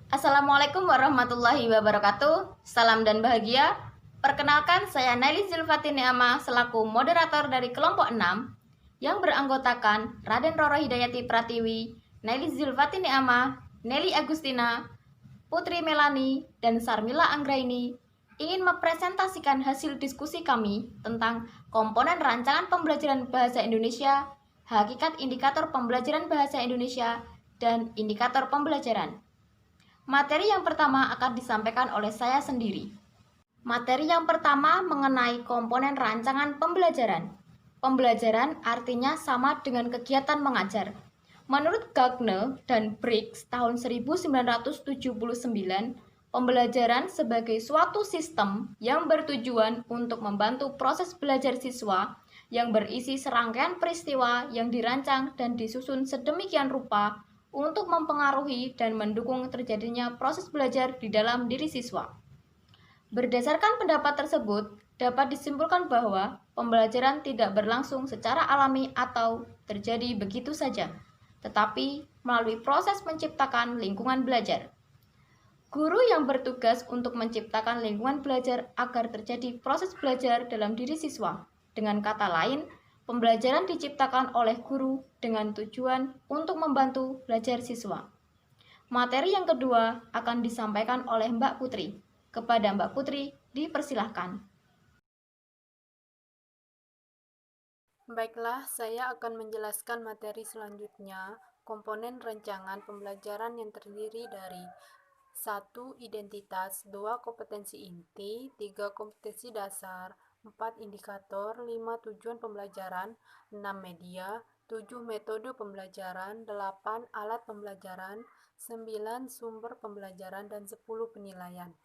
Assalamualaikum warahmatullahi wabarakatuh. Salam dan bahagia. Perkenalkan, saya Naili Zulfati Ni'amah selaku moderator dari kelompok 6 yang beranggotakan Raden Roro Hidayati Pratiwi, Naili Zulfati Ni'amah, Nelly Agustina, Putri Melani, dan Sarmila Anggraini ingin mempresentasikan hasil diskusi kami tentang komponen rancangan pembelajaran bahasa Indonesia, hakikat indikator pembelajaran bahasa Indonesia, dan indikator pembelajaran. Materi yang pertama akan disampaikan oleh saya sendiri. Materi yang pertama mengenai komponen rancangan pembelajaran. Pembelajaran artinya sama dengan kegiatan mengajar. Menurut Gagner dan Briggs tahun 1979, pembelajaran sebagai suatu sistem yang bertujuan untuk membantu proses belajar siswa yang berisi serangkaian peristiwa yang dirancang dan disusun sedemikian rupa untuk mempengaruhi dan mendukung terjadinya proses belajar di dalam diri siswa. Berdasarkan pendapat tersebut, dapat disimpulkan bahwa pembelajaran tidak berlangsung secara alami atau terjadi begitu saja, tetapi melalui proses menciptakan lingkungan belajar. Guru yang bertugas untuk menciptakan lingkungan belajar agar terjadi proses belajar dalam diri siswa. Dengan kata lain, pembelajaran diciptakan oleh guru dengan tujuan untuk membantu belajar siswa. Materi yang kedua akan disampaikan oleh Mbak Putri. Kepada Mbak Putri, dipersilahkan. Baiklah, saya akan menjelaskan materi selanjutnya, komponen rancangan pembelajaran yang terdiri dari 1. Identitas, 2. Kompetensi inti, 3. Kompetensi dasar, 4. Indikator, 5. Tujuan pembelajaran, 6. Media, 7. Metode pembelajaran, 8. Alat pembelajaran, 9. Sumber pembelajaran, dan 10. Penilaian.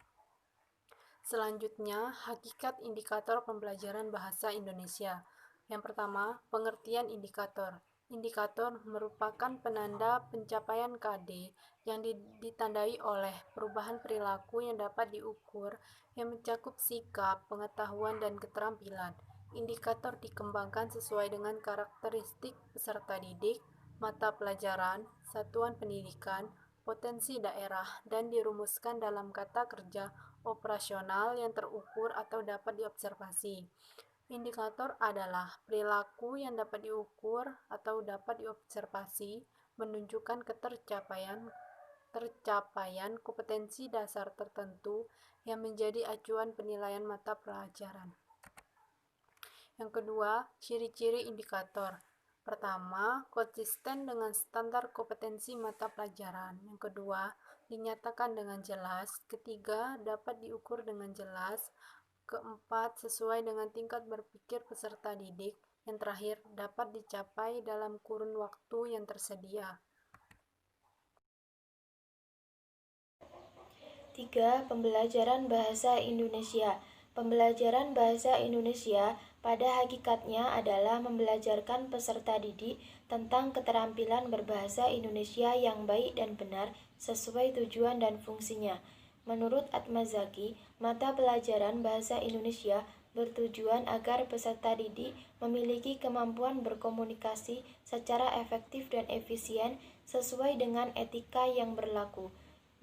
Selanjutnya, hakikat indikator pembelajaran bahasa Indonesia. Yang pertama, pengertian indikator. Indikator merupakan penanda pencapaian KD yang ditandai oleh perubahan perilaku yang dapat diukur yang mencakup sikap, pengetahuan, dan keterampilan. Indikator dikembangkan sesuai dengan karakteristik peserta didik, mata pelajaran, satuan pendidikan, potensi daerah, dan dirumuskan dalam kata kerja operasional yang terukur atau dapat diobservasi. Indikator adalah perilaku yang dapat diukur atau dapat diobservasi menunjukkan tercapaian kompetensi dasar tertentu yang menjadi acuan penilaian mata pelajaran. Yang kedua, ciri-ciri indikator. Pertama, konsisten dengan standar kompetensi mata pelajaran. Yang kedua, dinyatakan dengan jelas. Ketiga, dapat diukur dengan jelas. Keempat, sesuai dengan tingkat berpikir peserta didik. Yang terakhir, dapat dicapai dalam kurun waktu yang tersedia. 3. Pembelajaran bahasa Indonesia. Pembelajaran bahasa Indonesia pada hakikatnya adalah membelajarkan peserta didik tentang keterampilan berbahasa Indonesia yang baik dan benar sesuai tujuan dan fungsinya. Menurut Atmazaki, mata pelajaran bahasa Indonesia bertujuan agar peserta didik memiliki kemampuan berkomunikasi secara efektif dan efisien sesuai dengan etika yang berlaku,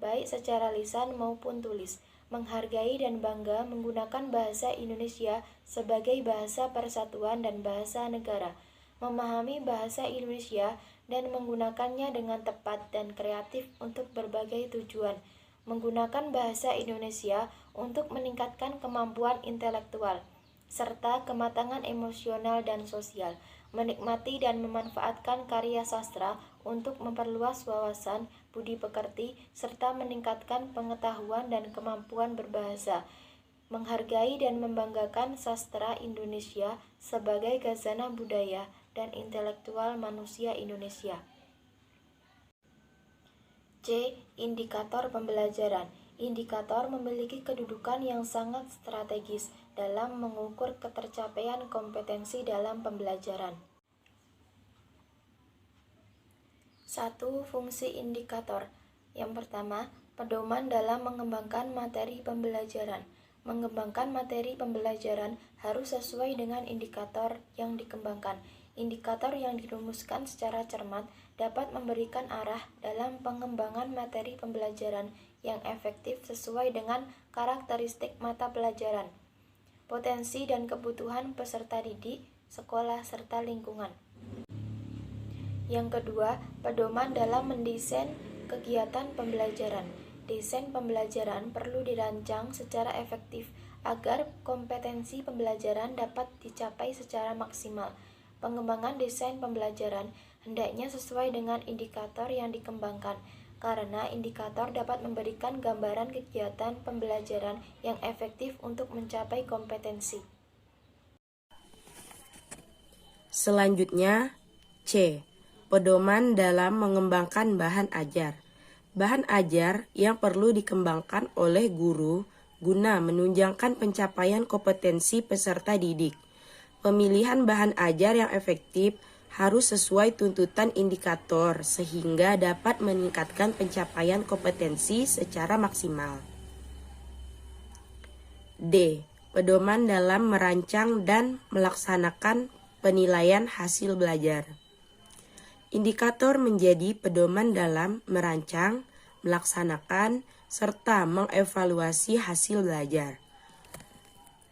baik secara lisan maupun tulis, menghargai dan bangga menggunakan bahasa Indonesia sebagai bahasa persatuan dan bahasa negara, memahami bahasa Indonesia dan menggunakannya dengan tepat dan kreatif untuk berbagai tujuan, menggunakan bahasa Indonesia untuk meningkatkan kemampuan intelektual, serta kematangan emosional dan sosial, menikmati dan memanfaatkan karya sastra untuk memperluas wawasan, budi pekerti, serta meningkatkan pengetahuan dan kemampuan berbahasa, menghargai dan membanggakan sastra Indonesia sebagai khazanah budaya dan intelektual manusia Indonesia. C. Indikator pembelajaran. Indikator memiliki kedudukan yang sangat strategis dalam mengukur ketercapaian kompetensi dalam pembelajaran. 1. Fungsi indikator. Yang pertama, pedoman dalam mengembangkan materi pembelajaran. Mengembangkan materi pembelajaran harus sesuai dengan indikator yang dikembangkan. Indikator yang dirumuskan secara cermat dapat memberikan arah dalam pengembangan materi pembelajaran yang efektif sesuai dengan karakteristik mata pelajaran, potensi dan kebutuhan peserta didik, sekolah, serta lingkungan. Yang kedua, pedoman dalam mendesain kegiatan pembelajaran. Desain pembelajaran perlu dirancang secara efektif agar kompetensi pembelajaran dapat dicapai secara maksimal. Pengembangan desain pembelajaran hendaknya sesuai dengan indikator yang dikembangkan, karena indikator dapat memberikan gambaran kegiatan pembelajaran yang efektif untuk mencapai kompetensi. Selanjutnya, C. Pedoman dalam mengembangkan bahan ajar. Bahan ajar yang perlu dikembangkan oleh guru guna menunjangkan pencapaian kompetensi peserta didik. Pemilihan bahan ajar yang efektif harus sesuai tuntutan indikator sehingga dapat meningkatkan pencapaian kompetensi secara maksimal. D. Pedoman dalam merancang dan melaksanakan penilaian hasil belajar. Indikator menjadi pedoman dalam merancang, melaksanakan, serta mengevaluasi hasil belajar.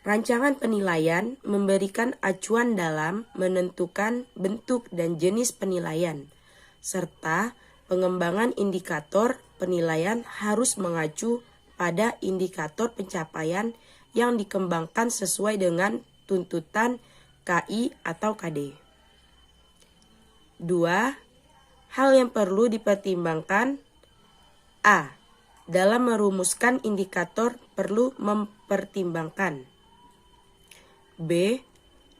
Rancangan penilaian memberikan acuan dalam menentukan bentuk dan jenis penilaian, serta pengembangan indikator penilaian harus mengacu pada indikator pencapaian yang dikembangkan sesuai dengan tuntutan KI atau KD. 2. Hal yang perlu dipertimbangkan. A. Dalam merumuskan indikator perlu mempertimbangkan. B.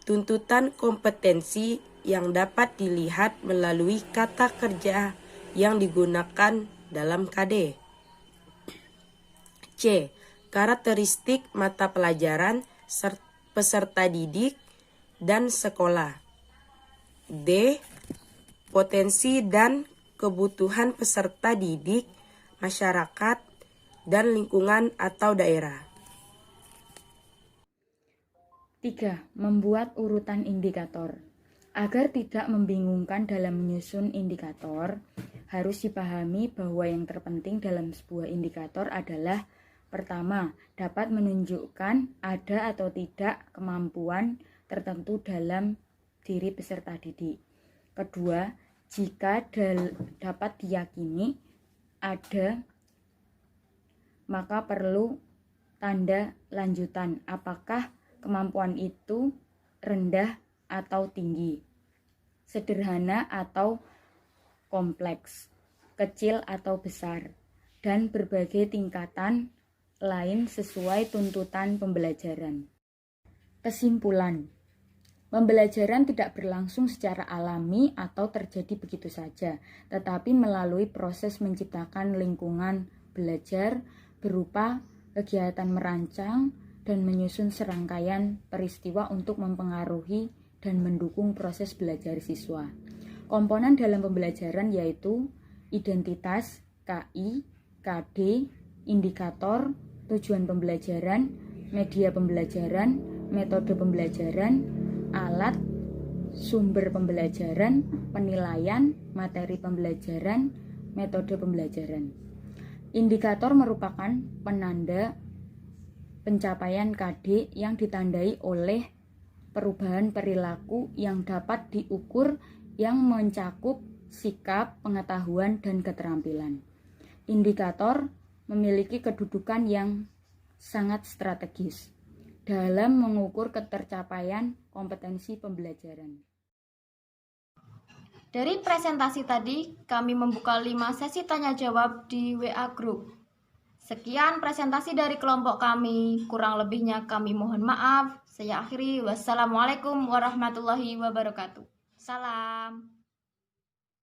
Tuntutan kompetensi yang dapat dilihat melalui kata kerja yang digunakan dalam KD. C. Karakteristik mata pelajaran peserta didik dan sekolah. D. Potensi dan kebutuhan peserta didik, masyarakat, dan lingkungan atau daerah. 3. Membuat urutan indikator. Agar tidak membingungkan dalam menyusun indikator, harus dipahami bahwa yang terpenting dalam sebuah indikator adalah: pertama, dapat menunjukkan ada atau tidak kemampuan tertentu dalam diri peserta didik. Kedua, jika dapat diyakini ada, maka perlu tanda lanjutan apakah kemampuan itu rendah atau tinggi, sederhana atau kompleks, kecil atau besar, dan berbagai tingkatan lain sesuai tuntutan pembelajaran. Kesimpulan, pembelajaran tidak berlangsung secara alami atau terjadi begitu saja, tetapi melalui proses menciptakan lingkungan belajar berupa kegiatan merancang dan menyusun serangkaian peristiwa untuk mempengaruhi dan mendukung proses belajar siswa. Komponen dalam pembelajaran yaitu identitas, KI, KD, indikator, tujuan pembelajaran, media pembelajaran, metode pembelajaran, alat, sumber pembelajaran, penilaian, materi pembelajaran, metode pembelajaran. Indikator merupakan penanda pencapaian KD yang ditandai oleh perubahan perilaku yang dapat diukur yang mencakup sikap, pengetahuan, dan keterampilan. Indikator memiliki kedudukan yang sangat strategis dalam mengukur ketercapaian kompetensi pembelajaran. Dari presentasi tadi, kami membuka 5 sesi tanya-jawab di WA Group. Sekian presentasi dari kelompok kami, kurang lebihnya kami mohon maaf. Saya akhiri, wassalamualaikum warahmatullahi wabarakatuh. Salam.